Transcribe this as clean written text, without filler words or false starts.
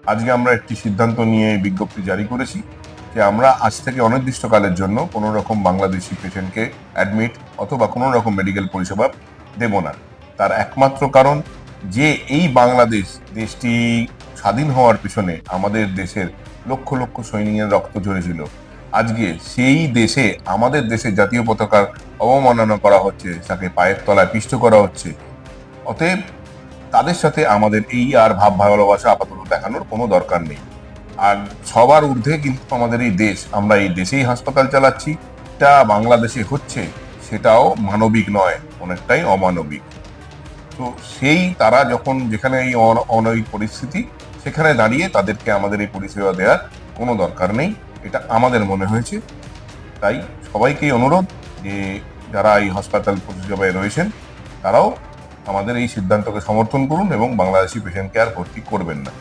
আজকে আমরা একটি সিদ্ধান্ত নিয়ে বিজ্ঞপ্তি জারি করেছি যে আমরা আজ থেকে অনির্দিষ্টকালের জন্য কোনো রকম বাংলাদেশি পেশেন্টকে অ্যাডমিট অথবা কোনো রকম মেডিকেল পরিষেবা দেব না। তার একমাত্র কারণ যে এই বাংলাদেশ দেশটি স্বাধীন হওয়ার পিছনে আমাদের দেশের লক্ষ লক্ষ সৈনিকের রক্ত ঝরেছিল। আজকে সেই দেশে আমাদের দেশের জাতীয় পতাকার অবমাননা করা হচ্ছে, তাকে পায়ের তলায় পিষ্ট করা হচ্ছে। অতএব তাদের সাথে আমাদের এই আর ভাব ভালোবাসা আপাতত দেখানোর কোনো দরকার নেই। আর সবার ঊর্ধ্বে কিন্তু আমাদের এই দেশ, আমরা এই দেশেই হাসপাতাল চালাচ্ছি। এটা বাংলাদেশে হচ্ছে, সেটাও মানবিক নয়, অনেকটাই অমানবিক। তো সেই তারা যখন যেখানে এই অনৈতিক পরিস্থিতি, সেখানে দাঁড়িয়ে তাদেরকে আমাদের এই পরিষেবা দেওয়ার কোনো দরকার নেই, এটা আমাদের মনে হয়েছে। তাই সবাইকেই অনুরোধ যে যারা এই হাসপাতাল পরিষেবায় রয়েছেন তারাও আমাদের এই সিদ্ধান্তকে সমর্থন করুন এবং বাংলাদেশি পেশেন্টকে আর ভর্তি করবেন না।